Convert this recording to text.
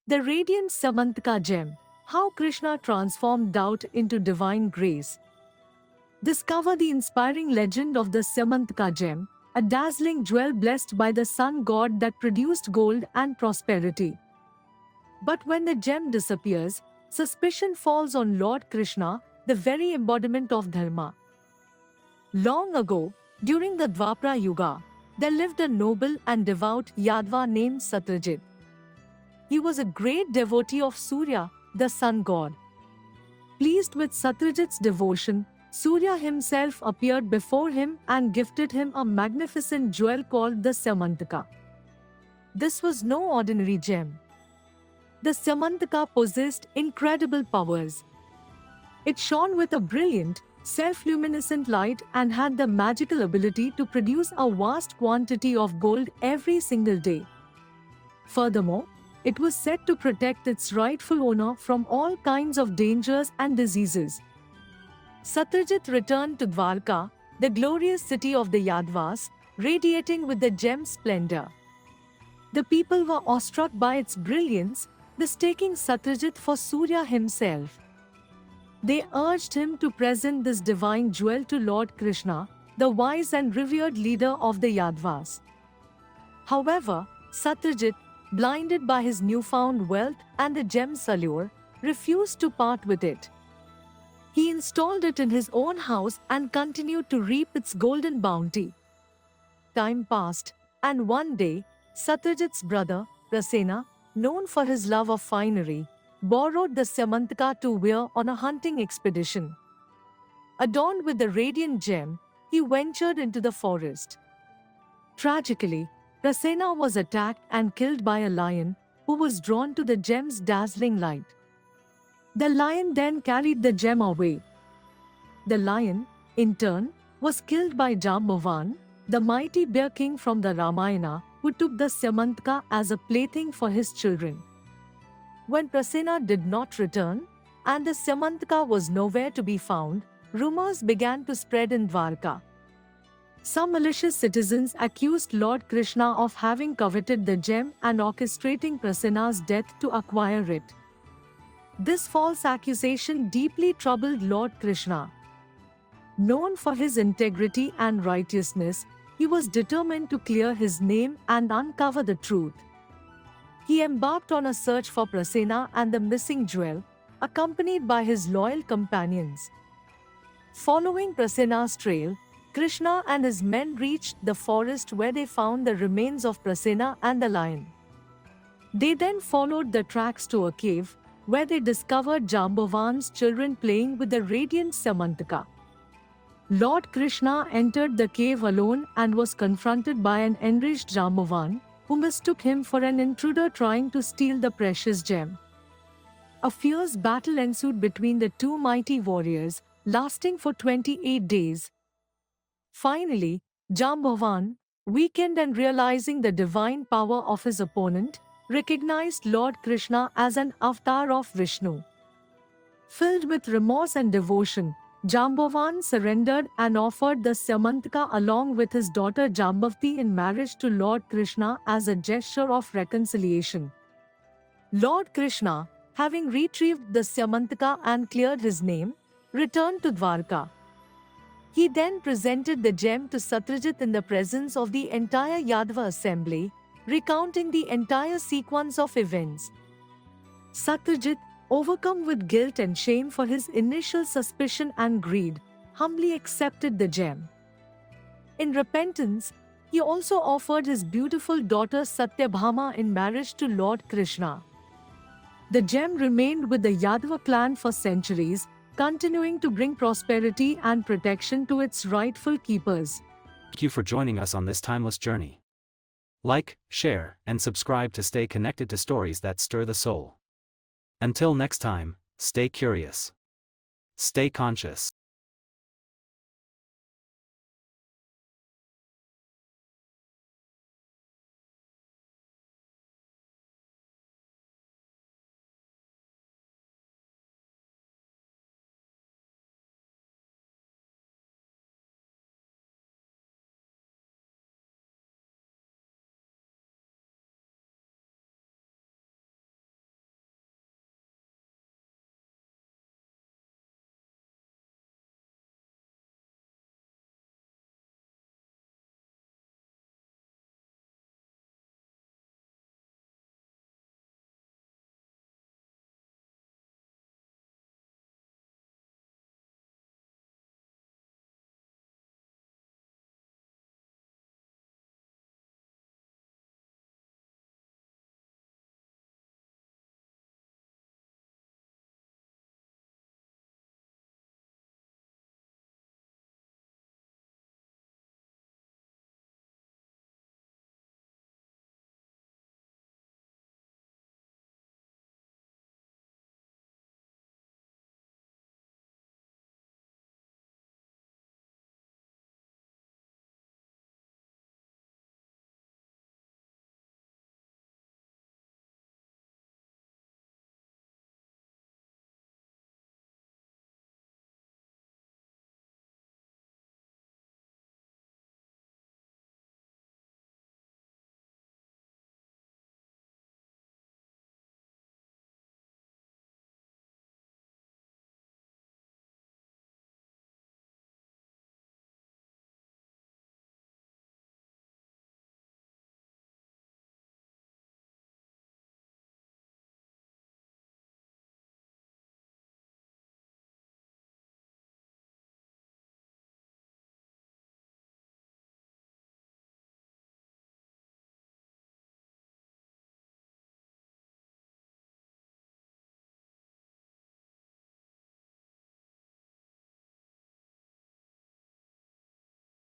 The radiant Samantika gem. How Krishna transformed doubt into divine grace. Discover the inspiring legend of the Samantika gem, a dazzling jewel blessed by the sun god that produced gold and prosperity. But when the gem disappears, suspicion falls on Lord Krishna, the very embodiment of Dharma. Long ago, during the Dwapara Yuga, there lived a noble and devout Yadva named Satyajit. He was a great devotee of Surya, the sun god. Pleased with Satyajit's devotion, Surya himself appeared before him and gifted him a magnificent jewel called the Samantika. This was no ordinary gem. The Samantika possessed incredible powers. It shone with a brilliant, self-luminescent light and had the magical ability to produce a vast quantity of gold every single day. Furthermore, it was said to protect its rightful owner from all kinds of dangers and diseases. Satyajit returned to Dwarka, the glorious city of the Yadvas, radiating with the gem's splendor. The people were awestruck by its brilliance, mistaking Satyajit for Surya himself. They urged him to present this divine jewel to Lord Krishna, the wise and revered leader of the Yadvas. However, Satyajit, blinded by his newfound wealth and the gem's allure, refused to part with it. He installed it in his own house and continued to reap its golden bounty. Time passed, and one day, Satyajit's brother, Rasena, known for his love of finery, borrowed the Samantika to wear on a hunting expedition. Adorned with the radiant gem, he ventured into the forest. Tragically, Rasena was attacked and killed by a lion who was drawn to the gem's dazzling light. The lion then carried the gem away. The lion, in turn, was killed by Jambavan, the mighty bear king from the Ramayana, who took the Samantika as a plaything for his children. When Prasena did not return, and the Samantika was nowhere to be found, rumors began to spread in Dwarka. Some malicious citizens accused Lord Krishna of having coveted the gem and orchestrating Prasena's death to acquire it. This false accusation deeply troubled Lord Krishna. Known for his integrity and righteousness, he was determined to clear his name and uncover the truth. He embarked on a search for Prasena and the missing jewel, accompanied by his loyal companions. Following Prasena's trail, Krishna and his men reached the forest where they found the remains of Prasena and the lion. They then followed the tracks to a cave, where they discovered Jambavan's children playing with the radiant Samantika. Lord Krishna entered the cave alone and was confronted by an enraged Jambavan, who mistook him for an intruder trying to steal the precious gem. A fierce battle ensued between the two mighty warriors, lasting for 28 days. Finally, Jambavan, weakened and realizing the divine power of his opponent, recognized Lord Krishna as an avatar of Vishnu. Filled with remorse and devotion, Jambavan surrendered and offered the Samantika along with his daughter Jambavati in marriage to Lord Krishna as a gesture of reconciliation. Lord Krishna, having retrieved the Samantika and cleared his name, returned to Dwarka. He then presented the gem to Satyajit in the presence of the entire Yadava assembly, recounting the entire sequence of events. Satyajit, overcome with guilt and shame for his initial suspicion and greed, humbly accepted the gem. In repentance, he also offered his beautiful daughter Satyabhama in marriage to Lord Krishna. The gem remained with the Yadava clan for centuries, continuing to bring prosperity and protection to its rightful keepers. Thank you for joining us on this timeless journey. Like, share, and subscribe to stay connected to stories that stir the soul. Until next time, stay curious. Stay conscious.